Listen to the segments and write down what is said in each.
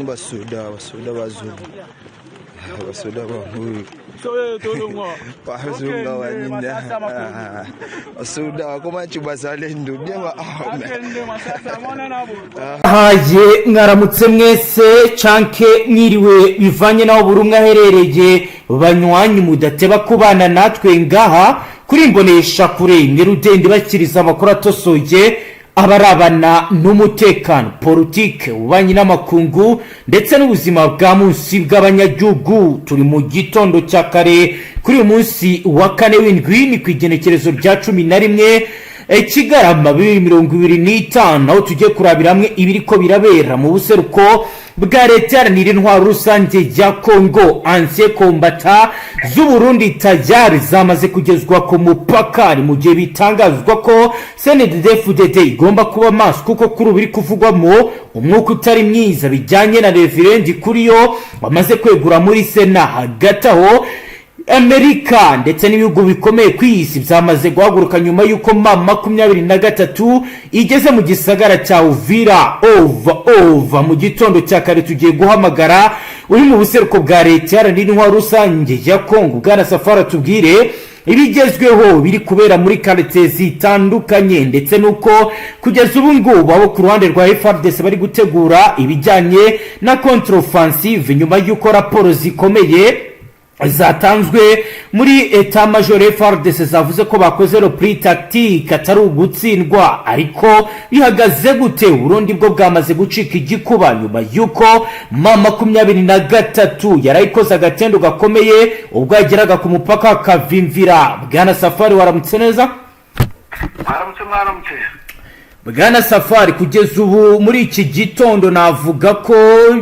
basoda bazulu abasoda bankulu bahuzunga wanyina basoda komanchi bazalendo byaba haje mwaramutse mwese canke mwiriwe bivanye naho buri umwe aherereye banywanyi mudateba kubana natwe ngaha kuri imbonesha kure Nyarudende bakiriza amakuru atosoye abarabana n'umutekano politike ubanye n'amakungu ndetse n'ubuzima bwa munsi bw'abanyagihugu. Turi mu gitondo cya kare kuri uyu munsi wa kane w'indwi ni kwigenekerezo rya 11 Kigarama 2025 aho tugiye kurabira hamwe ibiriko birabera mu buseruko bwa leta yaranira intwaro rusange ya Kongo. Ancien combattant z'u Burundi tajari zamaze kugezwa ku mupaka mu gihe bitangazwa ko CNDD-FDD igomba kuba maso kuko kuri biri kuvugwamo umwuka utari mwiza bijyanye na referendi kuri yo wamaze kwegura muri Sena. Hagati aho Amerika ndetse n'ibihugu bikomeye ku isi byamaze guhaguruka nyuma y'uko M23 igeze mu gisagara cya Uvira ova mu gitondo cya kare. Tugiye guhamagara uri mu buseruko bwa leta yaranira intwaro rusange ya Kongo Bwana Safari tubwire ibigezweho biri kubera muri quartier zitandukanye ndetse nuko kugeza ubu ngubu abo ku ruhande rwa FARDC bari gutegura ibijyanye na contre-offensive nyuma y'uko raporo zikomeye zatanzwe muri etat major FARDC zavuze ko bakoze repli tactique atari ugutsindwa. Ariko bihagaze gute? Burundi bwo bwamaze gucika igikuba nyuma y'uko M23 yarayikoze agatendo gakomeye ubwo yageraga ku mupaka Kavimvira. Bwana Safari waramutse neza? Mwaramutse Bwana Safari, kugeza ubu muri iki gitondo navuga ko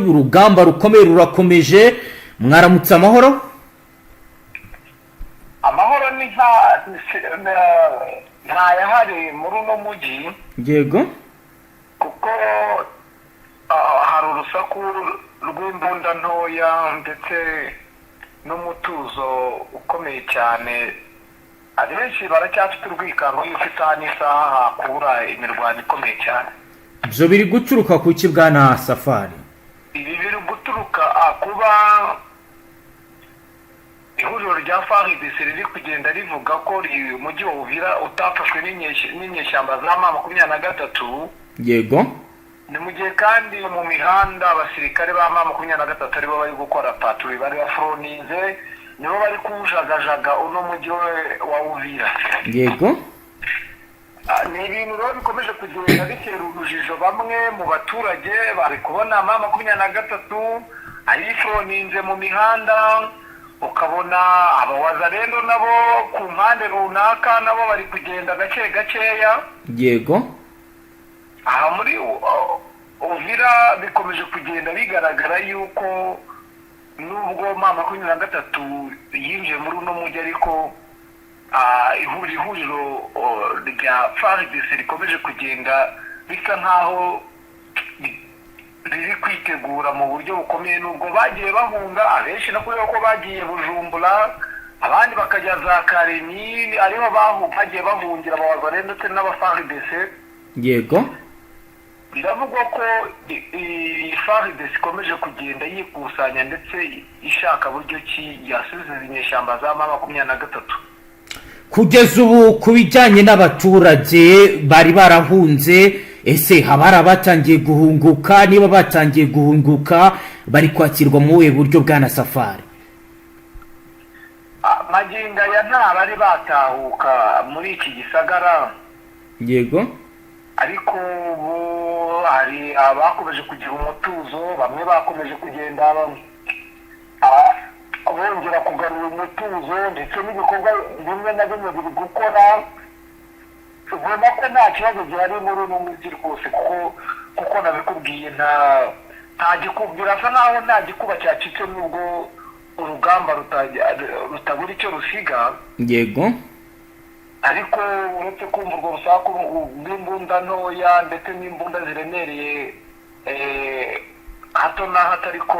urugamba rukomeye rurakomeje. Mwaramutse amahoro? Amahoro ni nta yahari muri uno mujyi. Yego, kuko hari urusaku rw'imbunda ntoya ndetse n'umutuzo ukomeye cyane. Abenshi baracyafite urwikango yuko isaha n'isaha hakura imirwano ikomeye cyane. ibyo biri guturuka ku ki Bwana Safari? Ibi biri guturuka kuba ihuriro rya FARDC riri kugenda rivuga ko umujyi wa Uvira utafashwe n'inyeshyamba za M23. Yego, ni mu gihe kandi mu mihanda abasirikare ba M23 aribo bari gukora patrouille, bari bafroninze, nibo bari kujagajaga uno mujyi wa Uvira. yego, ni ibintu rero bikomeje kugenda bitera urujijo bamwe mu baturage. Bari kubona M23 ayifroninze mu mihanda, ukabona abawazalendo nabo ku mpande runaka nabo bari kugenda gakeya. yego. Aha muri Uvira bikomeje kugenda bigaragara yuko nubwo M23 yinjiye muri uno mujyi, ariko ihuriro rya FARDC rikomeje kugenda bisa nkaho riri kwitegura mu buryo bukomeye. Nubwo bagiye bahunga abenshi no kubera ko bagiye Bujumbura, abandi bakajya za Karemi, ariho bagiye bahungira abawazare ndetse n'abaFARDC. Yego, biravugwa ko FARDC ikomeje kugenda yikusanya ndetse ishaka buryo ki yasubiza inyeshyamba za M23. kugeza ubu ku bijyanye n'abaturage bari barahunze, ese habara batangiye guhunguka? Niba batangiye guhunguka bari kwakirwa mu we buryo Bwana Safari? Maginga ya nta bari batahuka muri iki gisagara. Yego, ariko ubu hari abakomeje kugira umutuzo, bamwe bakomeje kugenda bongera kugarura umutuzo ndetse n'ibikorwa bimwe na bimwe biri gukora. ubona ko nta kibazo gihari muri uno mujyi rwose, kuko nabikubwiye nta gikuba, birasa naho nta gikuba cyacitse nubwo urugamba rutabura icyo rusiga. yego, ariko uretse kumva urwo rusaku rw'imbunda ntoya ndetse n'imbunda ziremereye hato na hato, ariko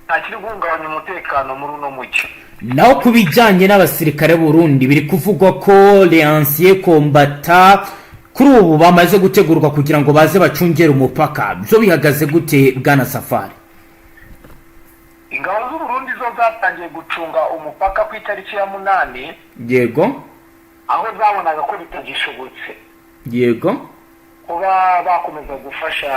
nta kiri guhungabanya umutekano muri uno mujyi. naho ku bijyanye n'abasirikare Burundi biri kuvugwa ko les anciens combattants kuri ubu bamaze gutegurwa kugira ngo baze bacungere umupaka. Byo bihagaze gute Bwana Safari? ingabo z'u Burundi zo zatangiye gucunga umupaka ku itariki ya 8 yego aho zabonaga ko bitagishobotse yego kuba bakomeza gufasha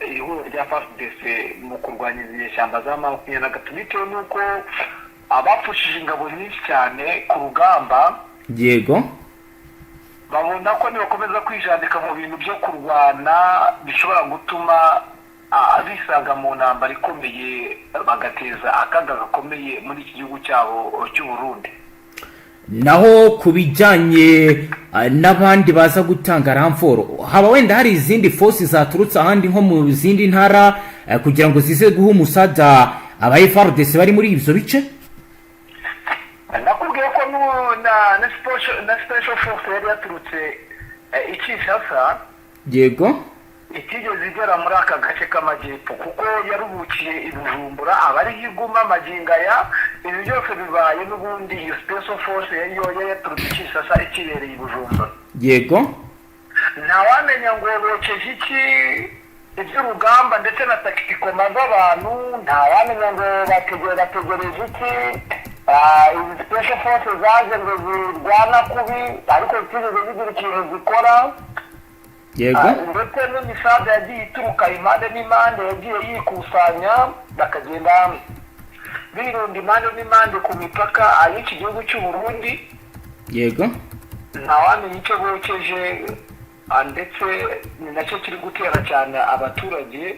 ihuriro rya FARDC mu kurwanya inyeshyamba za M23 bitewe n'uko abapfushije ingabo nyinshi cyane ku rugamba yego babona ko nibakomeza kwijandika mu bintu byo kurwana bishobora gutuma bisanga mu ntambara ikomeye bagateza akaga gakomeye muri iki gihugu cyabo cy'u Burundi. Naho kubijyanye n'abandi baza gutanga ramforo, haba wenda hari izindi force zaturutse ahandi nko mu zindi ntara kugira ngo zize guha umusada aba FARDC bari muri ibyo bice? Nakubwiye ko na special force yari yaturutse Kinshasa. Yego. Itigeze igera muri aka gace k'amajyepfo kuko yaruhukiye i Bujumbura abari higuma amagingaya ibi byose bibaye n'ubundi iyo special force yari yaturutse Kinshasa ikibereye i Bujumbura. Yego. Ntawamenya ngo bokeje iki iby'urugamba ndetse na taktikoma z'abantu, ntawamenya ngo bategereje iki izi special force zaje ngo zirwana kubi ariko zigeze zigira ikintu zikora. Yego. Ndetse n'imisaza yagiye ituruka impande n'impande yagiye yikusanya bakagenda birunda impande n'impande ku mipaka y'iki gihugu cy'u Burundi. Yego. Ntawamenya icyo bokeje ndetse ni nacyo kiri gutera cyane abaturage.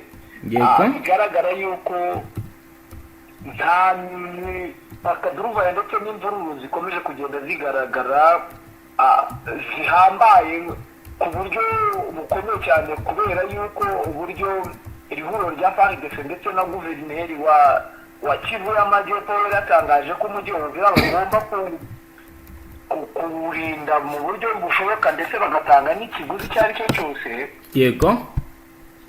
Yego. Bigaragara yuko nta akaduruvayo ndetse n'imvururu zikomeje kugenda zigaragara zihambaye ku buryo bukomeye cyane kubera yuko uburyo iri huriro rya FARDC ndetse na guverineri wa Kivu y'Amajyepfo yatangaje ko umujyi wa Uvira bagomba kuwurinda mu buryo bushoboka ndetse bagatanga n'ikiguzi icyo ari cyo cyose. Yego.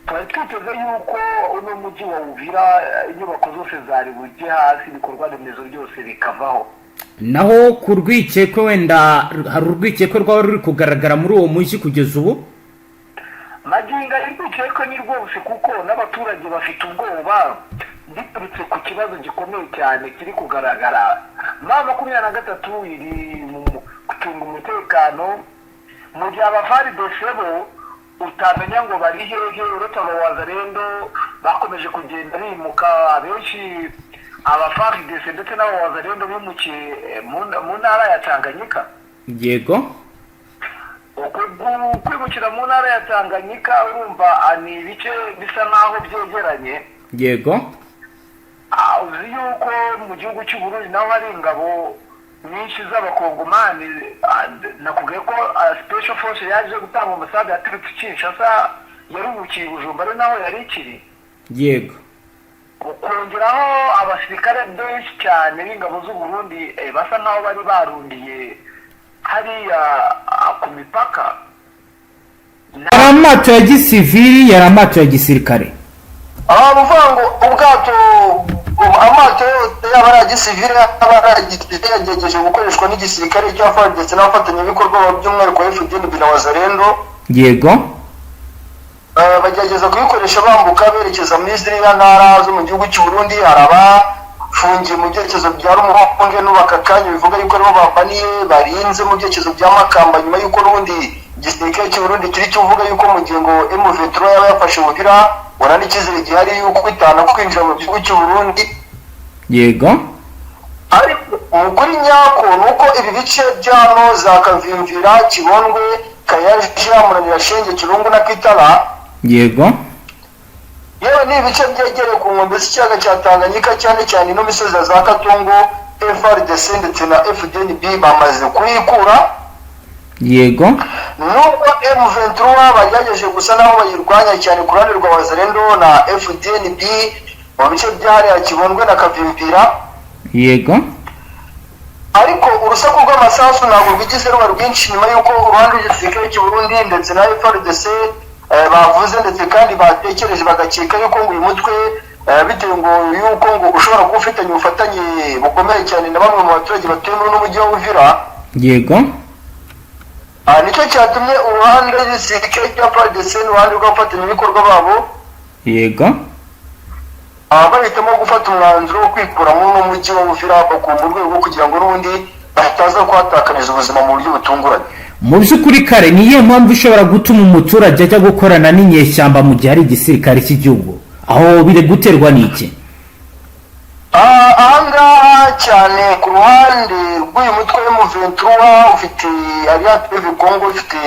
Twari twiteze yuko uno mujyi wa Uvira inyubako zose zari bujye hasi, ibikorwa remezo byose bikavaho. Naho ku rwikekwe wenda hari urwikekwe rwaba ruri kugaragara muri uwo mujyi kugeza ubu? Maginga urwikekwe ni rwose kuko n'abaturage bafite ubwoba biturutse ku kibazo gikomeye cyane kiri kugaragara. M23 iri mu gucunga umutekano mu gihe FARDC bo utamenya ngo bari hehe uretse abawazarendo bakomeje kugenda bimuka abenshi FARDC ndetse n'abawazarendo bimukiye mu ntara ya Tanganyika. Yego. Kwimukira mu ntara ya Tanganyika urumva ni ibice bisa naho byegeranye. Yego. Uzi yuko mu gihugu cy'u Burundi naho hari ingabo nyinshi z'abakongomani. Nakubwiye ko special force yaje gutanga umusada yaturutse Kinshasa yaruhukiye i Bujumbura naho yari ikiri. Yego. Ukongeraho abasirikare benshi cyane b'ingabo z'u Burundi basa naho bari barundiye hariya ku mipaka. Yari amato ya gisivili, yari amato ya gisirikare. Uvuga ngo ubwato amato yaba ari gisivili yaba yagerageje gukoreshwa n'igisirikare cya FARDC n'abafatanyabikorwa by'umwihariko FDN na Wazalendo. Yego. Bagerageza kubikoresha bambuka berekeza muri ziriya ntara zo mu gihugu cy'u Burundi. Hari abafungiye mu byerekezo bya Rumuhonge n'ubaka kanya bivuga yuko aribo bambaniye barinze mu byerekezo bya Makamba nyuma y'uko urundi igisirikare cy'u Burundi kiri kivuga yuko mu gihe ngo M23 yaba yafashe Uvira wana n'ikizere gihari yuko kwitana kwinjira mu gihugu cy'u Burundi. Yego. Ariko umukuru nyako nuko ibi bice byano za Kavimvira, Kibondwe, Kayaje, Muramira, Shenge, Kirungu na Kitara. Yego. Yewe ni ibice byegereye ku nkombe z'ikiyaga cya Tanganyika cyane cyane no misozi za Katongo. FARDC ndetse na FDNB bamaze kuyikura. Yego. Nubwo M23 bagerageje gusa naho bayirwanya cyane ku ruhande rwa Wazalendo na FDNB mu bice byahariya Kibondwe na Kavimvira. Yego. Ariko urusaku rw'amasasu ntabwo rwigize ruba rwinshi nyuma y'uko uruhande rw'igisirikare cy'u Burundi ndetse na FARDC bavuze ndetse kandi batekereje bagakeka yuko ngo uyu mutwe bitewe ngo yuko ngo ushobora kuba ufitanye ubufatanye bukomeye cyane na bamwe mu baturage batuye muri uno mujyi wa Uvira. Yego. Nicyo cyatumye uruhande rw'igisirikare cya FARDC n'uruhande rw'abafatanyabikorwa babo. Yego. bahitamo gufata umwanzuro wo kwikuramo n'umujyi wa Uvira bakumva urwego rwo kugira ngo n'ubundi bataza kuhatakaniza ubuzima mu buryo butunguranye. Mu by'ukuri kare ni iyihe mpamvu ishobora gutuma umuturage ajya gukorana n'inyeshyamba mu gihe ari igisirikare cy'igihugu? Aho biri guterwa n'iki? Ahangaha cyane ku ruhande rw'uyu mutwe M23 ufite Alliance du Congo, ufite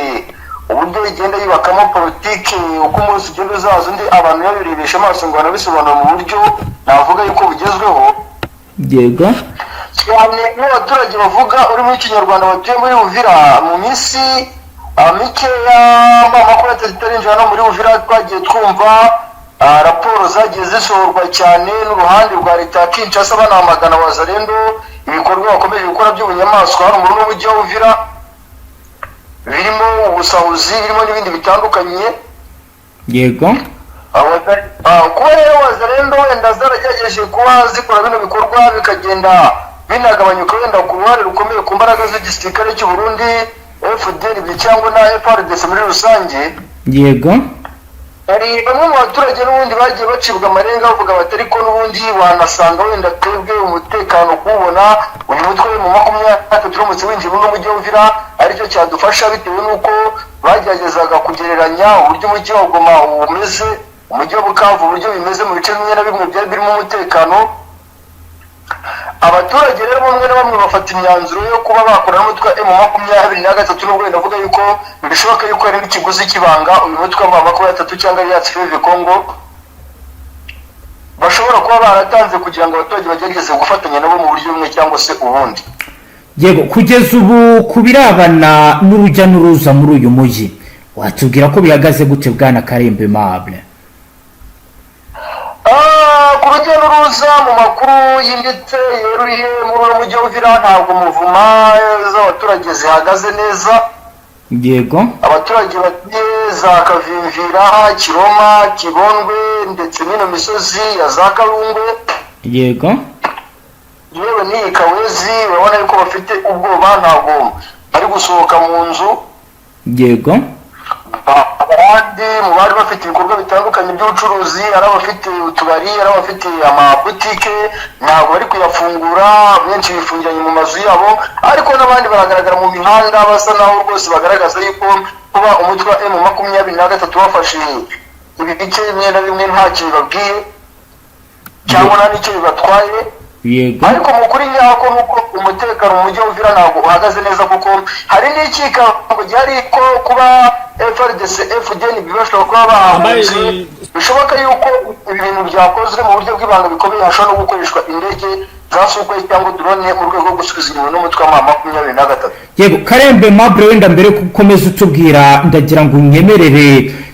uburyo igenda yubakamo politike uko umunsi ugenda uzaza undi abantu babirebesha amaso ngo banabisobanura mu buryo navuga yuko bugezweho. Yego cyane n'abaturage bavuga urimo ikinyarwanda batuye muri Uvira mu minsi mikeya makumyabiri zitarinjira no muri Uvira twagiye twumva raporo zagiye zisohorwa cyane n'uruhande rwa leta ya Kinshasa banamagana Wazalendo ibikorwa bakomeje gukora by'ubunyamaswa hano muri n'umujyi wa Uvira, birimo ubusahuzi, birimo n'ibindi bitandukanye. Yego kuba rero Wazalendo wenda zaragerageje kuba zikora bino bikorwa bikagenda binagabanyuka wenda ku ruhare rukomeye ku mbaraga z'igisirikare cy'u Burundi FDL cyangwa na FARDC muri rusange. Yego hari bamwe mu baturage n'ubundi bagiye bacibwa amarenga bavuga batari ko n'ubundi wanasanga wenda twebwe umutekano kuwubona uyu mutwe mu 23 turamutse winjiye mu mujyi wa Uvira aricyo cyadufasha bitewe n'uko bageragezaga kugereranya uburyo umujyi wa Goma umeze, umujyi wa Bukavu uburyo bimeze mu bice bimwe na bimwe byari birimo umutekano. Abaturage rero bamwe na bamwe bafata imyanzuro yo kuba bakora n'umutwe M23 n'ubwo ndavuga yuko bishoboka yuko ari n'ikiguzi kibanga uyu mutwe wa M23 cyangwa Alliance du Congo bashobora kuba baratanze kugira ngo abaturage bagerageze gufatanya nabo mu buryo bumwe cyangwa se ubundi. Yego kugeza ubu kubirabana n'urujya n'uruza muri uyu mujyi watubwira ko bihagaze gute bwana Karembe Mable? Ku rujya n'uruza mu makuru yinditse yeruye muri uyu mujyi wa Uvira ntabwo muvuma z'abaturage zihagaze neza. Yego abaturage batuye za Kavimvira, Kiroma, Kibondwe ndetse n'ino misozi ya za Karungwe. Yego yewe n'iyi Kawezi urabona yuko bafite ubwoba ntabwo bari gusohoka mu nzu. Yego abandi mu bari bafite ibikorwa bitandukanye by'ubucuruzi, ari abafite utubari, ari abafite amabutike ntabwo bari kuyafungura, benshi bifungiranye mu mazu yabo, ariko n'abandi baragaragara mu mihanda basa naho rwose bagaragaza yuko kuba umutwe wa M23 wafashe ibi bice bimwe na bimwe nta kintu babwiye cyangwa nta n'icyo bibatwaye. Yego ariko mu kuri nyako nuko umutekano mu mujyi wa Uvira ntabwo uhagaze neza kuko hari n'ikika ngo gihari ko kuba FARDC FDL bibashobora kuba bahambije, bishoboka yuko ibintu byakozwe mu buryo bw'ibanga bikomeye hashobora no gukoreshwa indege za Sukhoi cyangwa drone mu rwego rwo gusubiza inyuma n'umutwe wa M23. Yego Karembe Mable wenda mbere gukomeza utubwira ndagira ngo unyemerere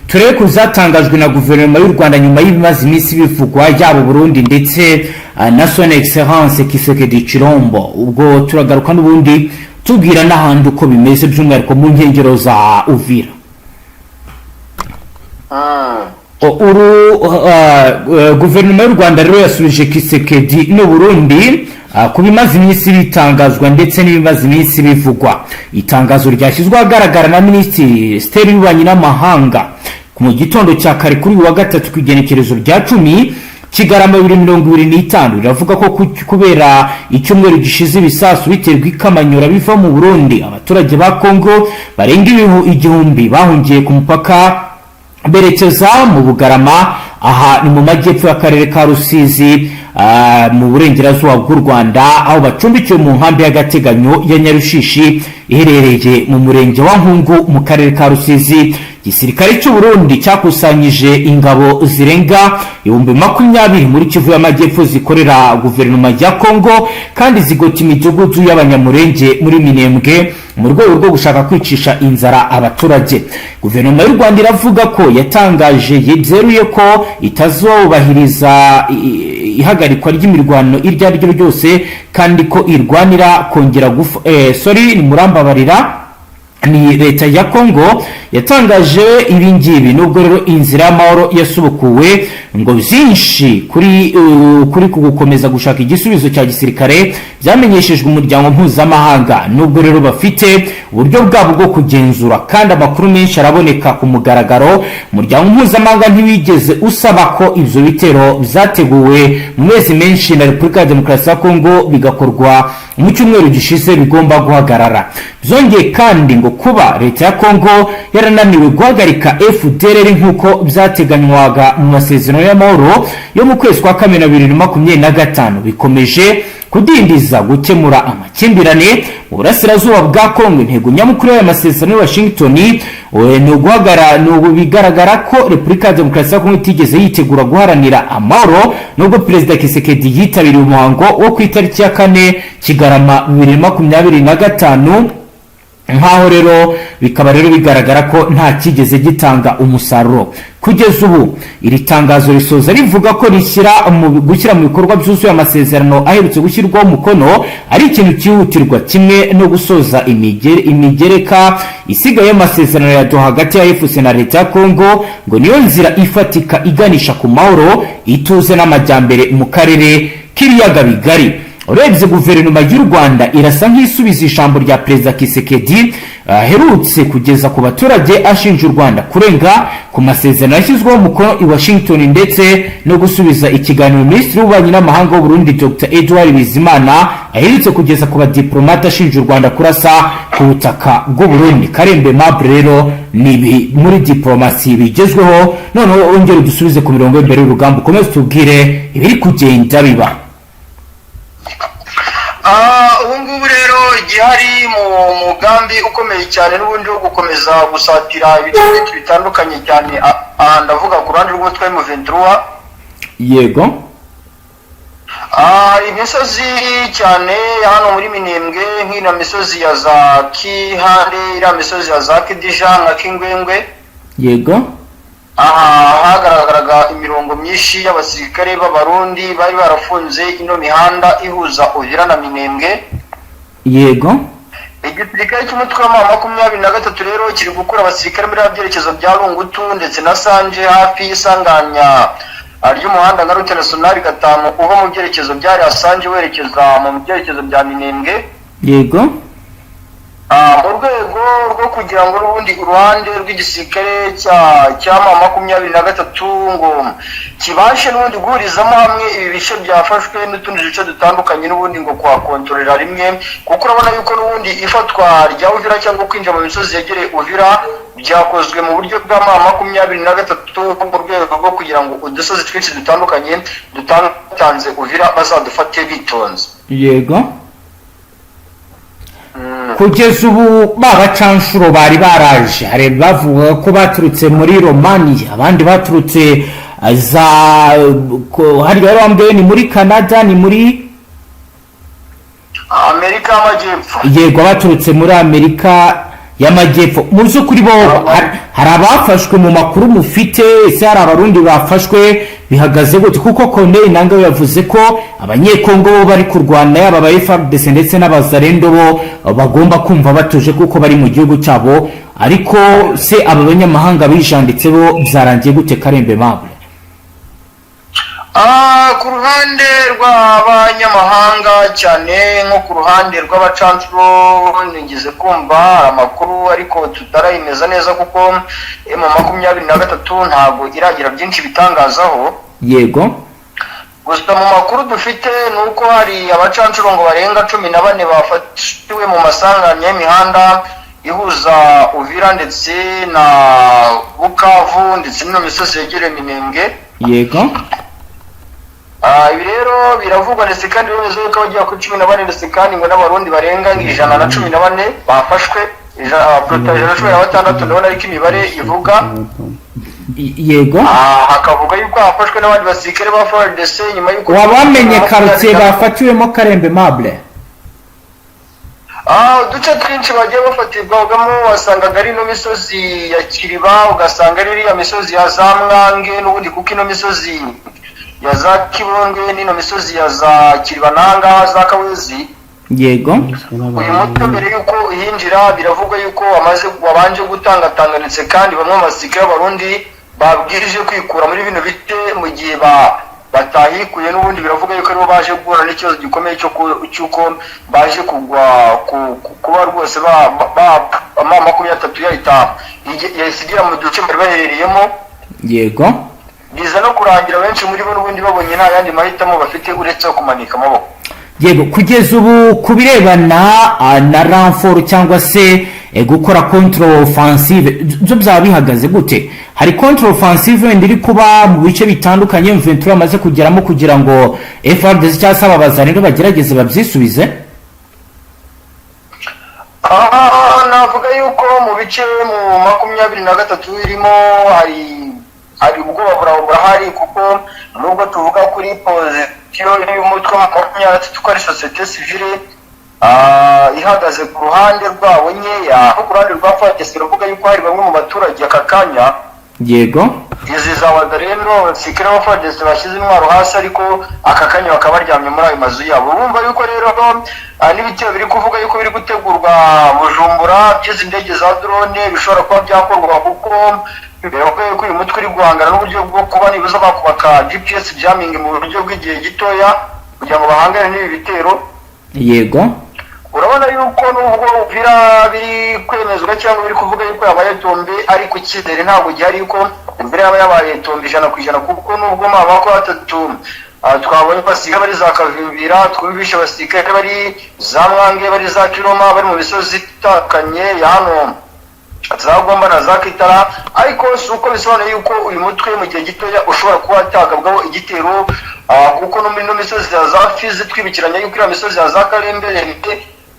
turebe ko zatangajwe na guverinoma y'u Rwanda nyuma y'ibimaze iminsi bivugwa yaba Burundi ndetse na Son Excellence Tshisekedi Chilombo. Ubwo turagaruka n'ubundi tubwira n'ahandi uko bimeze by'umwihariko mu nkengero za Uvira. Guverinoma y'u Rwanda rero yasubije Tshisekedi n'u Burundi ku bimaze iminsi bitangazwa ndetse n'ibimaze iminsi bivugwa. Itangazo ryashyizwe ahagaragara na Minisitiri Stella y'Ububanyi n'Amahanga mu gitondo cya kare kuri wa gatatu ku igenekerezo rya 10 Kigarama 2025 riravuga ko kubera icyumweru gishize ibisasu biterwa ikamanyura biva mu Burundi, abaturage ba Kongo barenga igihumbi bahungiye ku mupaka berekeza mu Bugarama, aha ni mu majyepfo y'akarere ka Rusizi mu burengerazuba bw'u Rwanda, aho bacumbikiwe mu nkambi y'agateganyo ya Nyarushishi iherereye mu murenge wa Nkungu mu karere ka Rusizi. Igisirikare cy'u Burundi cyakusanyije ingabo zirenga 20,000 muri Kivu y'Amajyepfo zikorera guverinoma ya Kongo kandi zigota imidugudu y'abanyamurenge muri Minembwe mu rwego rwo gushaka kwicisha inzara abaturage. Guverinoma y'u Rwanda iravuga ko yatangaje yibyeruye ko itazobahiriza ihagarikwa ry'imirwano iryo ari ryo ryose kandi ko irwanira kongera ni murambabarira ni leta ya Kongo yatangaje ibingibi nubwo rero inzira y'amahoro yasubukuwe ngo byinshi kuri gukomeza gushaka igisubizo cya gisirikare byamenyeshejwe umuryango mpuzamahanga nubwo rero bafite uburyo bwabo bwo kugenzura kandi amakuru menshi araboneka ku mugaragaro umuryango mpuzamahanga ntiwigeze usaba ko ibyo bitero byateguwe mu mezi menshi na Repubulika ya Demokarasi ya Kongo bigakorwa mu cyumweru gishize bigomba guhagarara byongeye kandi ngo kuba leta ya Kongo yarananiwe guhagarika FDLR nk'uko byateganywaga mu masezerano y'amahoro yo mu kwezi kwa Kamena 2025 bikomeje kudindiza gukemura amakimbirane mu burasirazuba bwa Kongo. Intego nyamukuru y'amasezerano ya Washington ni bigaragara ko Repubulika ya Demokarasi ya Kongo itigeze yitegura guharanira amahoro nubwo Perezida Tshisekedi yitabiriye umuhango wo ku itariki ya 4 Kigarama 2025 nkaho rero bikaba rero bigaragara ko nta kigeze gitanga umusaruro kugeza ubu. Iri tangazo risoza rivuga ko gushyira mu bikorwa byuzuye amasezerano aherutse gushyirwaho umukono ari ikintu cyihutirwa kimwe no gusoza imigereka isigaye y'amasezerano ya Doha hagati ya FARDC na leta ya Kongo ngo niyo nzira ifatika iganisha ku mahoro ituze n'amajyambere mu karere k'ibiyaga bigari. Urebye guverinoma y'u Rwanda irasa nk'isubiza ijambo rya Perezida Tshisekedi aherutse kugeza ku baturage ashinja u Rwanda kurenga ku masezerano yashyizweho umukono i Washington ndetse no gusubiza ikiganiro Minisitiri w'Ububanyi n'Amahanga w'u Burundi Dr Edouard Bizimana aherutse kugeza ku badiplomate ashinja u Rwanda kurasa ku butaka bw'u Burundi. Karembe Mabure rero ni muri diplomasi bigezweho. Noneho ongera dusubize ku mirongo imbere y'urugamba ukomeze tubwire ibiri kugenda biba. Ubu ngubu rero igihari mu mugambi ukomeye cyane n'ubundi wo gukomeza gusatira ibice byinshi bitandukanye cyane ndavuga ku ruhande rw'umutwe M23 yego imisozi cyane hano muri Minembwe nk'ino misozi ya za Kihande iriya misozi ya za Kidija na Kingwengwe yego hagaragaraga imirongo myinshi y'abasirikare b'abarundi bari barafunze ino mihanda ihuza Uvira na Minembwe yego. Igisirikare cy'umutwe wa 23 rero kiri gukura abasirikare muri byerekezo bya Lungutu ndetse na Sanje hafi y'isanganya ry'umuhanda nka Route Nationale 5 uva mu byerekezo bya Sanje werekeza mu byerekezo bya Minembwe yego. mu rwego rwo kugira ngo urundi uruhande rw'igisirikare cya 23 ngo kibashe n'ubundi guhurizamo hamwe ibi bice byafashwe n'utundi duce dutandukanye n'ubundi ngo kwakontorera rimwe kuko urabona yuko n'ubundi ifatwa rya Uvira cyangwa kwinjira mu misozi yegereye Uvira byakozwe mu buryo bwa 23 mu rwego rwo kugira ngo udusozi twinshi dutandukanye dutanze Uvira bazadufate bitonze yego. Kugeza ubu babacanshuro bari baraje hari bavuga ko baturutse muri Romania abandi baturutse za hari bambaye ni muri Canada ni muri Amerika y'Amajyepfo yego baturutse muri Amerika y'Amajyepfo. Mu by'ukuri bo hari abafashwe mu makuru mufite ese hari abarundi bafashwe bihagaze gute kuko Corneille Nangawe yavuze ko abanyekongo bo bari kurwana yaba aba FARDC ndetse n'abazarendo bo bagomba kumva batuje kuko bari mu gihugu cyabo ariko se aba banyamahanga bijanditse bo byarangiye gute Karembe Mabure? Ku ruhande rw'abanyamahanga cyane nko ku ruhande rw'abacancuro nigeze kumva amakuru ariko tutarayimeza neza kuko M23 ntabwo iragira byinshi bitangazaho yego. gusa mu makuru dufite nuko hari abacancuro ngo barenga 14 bafatiwe mu masanganya y'imihanda ihuza Uvira ndetse na Bukavu ndetse no misozi yegereye Minembwe yego. Ibi rero biravugwa ndetse kandi bemeza ko bagiye ku 14 ndetse kandi ngo n'abarundi barenga 114 bafashwe protege na 16 ndabona ariko imibare ivuga yego. hakavuga yuko hafashwe n'abandi basirikare ba FARDC nyuma yuko wabamenye quartier bafatiwemo Karembe Mabure? uduce twinshi bagiye bafatirwagamo wasangaga ari no misozi ya Kiriba ugasanga ari ya misozi ya Zamwange n'ubundi kuko ino misozi ya za Kibonge n'ino misozi ya za Kiribananga za Kawezi yego uyu mutwe mbere yuko yinjira biravugwa yuko wabanje gutangatanganitse kandi bamwe mu basirikare b'abarundi babwirije kwikura muri bino bite mu gihe batahikuye n'ubundi biravuga yuko aribo baje guhura n'ikibazo gikomeye cy'uko baje kuba rwose M23 yasigira mu duce bari baherereyemo yego biza no kurangira benshi muri bo n'ubundi babonye nta yandi mahitamo bafite uretse kumanika amaboko. Yego kugeza ubu kubirebana na renfort cyangwa se gukora control offensive byo byaba bihagaze gute? Hari control offensive wenda iri kuba mu bice bitandukanye M23 amaze kugeramo kugira ngo FARDC cyangwa se ababazanire bagerageze babyisubize? Navuga yuko mu bice mu 23 irimo hari ubwoba burahari kuko nubwo tuvuga kuri position y'umutwe wa 23 ko ari societe civile ihagaze ku ruhande rwabo nkeya, ku ruhande rwa FARDC biravuga yuko hari bamwe mu baturage aka kanya yego izi za wadareno sikira wa FARDC bashyize intwaro hasi ariko aka kanya bakaba baryamye muri ayo mazu yabo. Bumva yuko rero n'ibitero biri kuvuga yuko biri gutegurwa Bujumbura by'izi ndege za drone bishobora kuba byakorwa kuko biravuga yuko uyu mutwe uri guhangana n'uburyo bwo kuba nibuza bakubaka GPS jamming mu buryo bw'igihe gitoya kugira ngo bahangane n'ibi bitero. Yego urabona yuko nubwo Uvira biri kwemezwa cyangwa biri kuvuga yuko yabaye tombe ariko icyizere ntabwo gihari yuko imbere yabaye tombe 100% kuko nubwo mabako batatu twabonye basiga bari za Kavimbira, twumvisha basirikare bari za Mwange, bari za Kiroma, bari mu bisozi itakanye ya hano Zagomba na za Kitara, ariko suko bisobanuye yuko uyu mutwe mu gihe gitoya ushobora kuba atagabwaho igitero kuko no muri no misozi za Fizi twibikiranya yuko iriya misozi za Karembere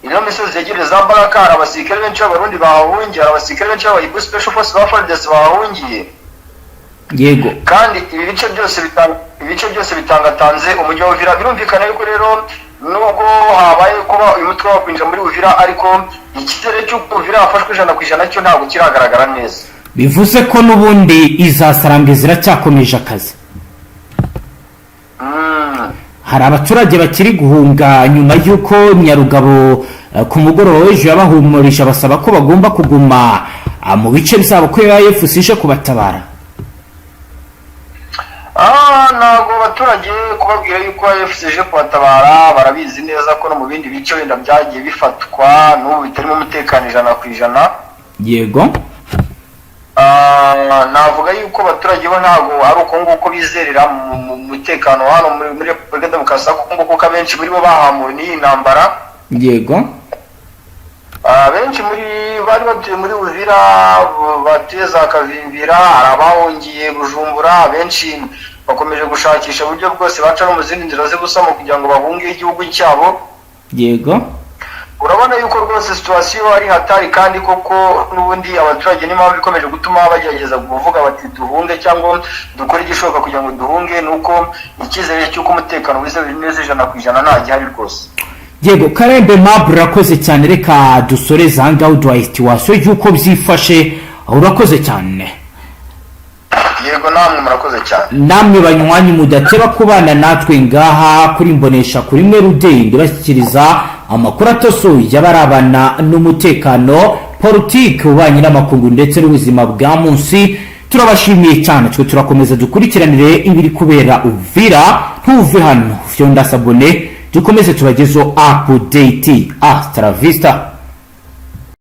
iriya misozi yegereye za Baraka, abasirikare benshi b'Abarundi bahahungiye, abasirikare benshi b'Abayibu Special Force ba FARDC bahahungiye. Yego kandi ibi bice byose bitangatanze umujyi wa Uvira. Birumvikana yuko rero nubwo habaye kuba uyu mutwe wakwinjira muri Uvira ariko ikizere cy'uko Uvira afashwe 100% cyo ntabwo kiragaragara neza. Bivuze ko n'ubundi izasarambwe ziracyakomeje akazi. Hari abaturage bakiri guhunga nyuma y'uko Nyarugabo ku mugoroba w'ejo yabahumurisha basaba ko bagomba kuguma mu bice bisaba ko yafusishe kubatabara. Ntabwo abaturage kubabwira yuko FCG kubatabara barabizi neza ko no mu bindi bice wenda byagiye bifatwa n'ubu bitarimo umutekano 100%. Yego navuga yuko abaturage bo ntabwo ari uko nguko bizerera mu mutekano hano muri Repubulika Demokarasi ya Kongo kuko abenshi muri bo bahamuwe n'iyi ntambara. Yego benshi muri bari batuye muri Uvira bateza Kavimbira, abahungiye Bujumbura, benshi bakomeje gushakisha uburyo bwose baca no mu zindi nzira ze gusama kugira ngo bahunge igihugu cyabo. Yego urabona yuko rwose situation ari hatari kandi koko n'ubundi abaturage n'impamvu ikomeje gutuma bagerageza kuvuga bati duhunge cyangwa dukora igishoboka kugira ngo duhunge nuko icyizere cy'uko umutekano wizewe neza 100% nta gihari rwose. Yego Karembe Mabra urakoze cyane, reka dusoreze ahangaha uduha situation y'uko byifashe. Urakoze cyane. Yego namwe murakoze cyane. Namwe banywanyi mudateba kubana natwe ngaha kuri Mbonesha kuri mwe Rudende bashyikiriza amakuru atosoye y'abarabana n'umutekano, politiki, ububanyi n'amakungu ndetse n'ubuzima bwa munsi. Turabashimiye cyane, twe turakomeza dukurikiranire ibiri kubera Uvira. Ntuve hano, fyonda sabone dukomeze tubagezo update. Hasta la vista.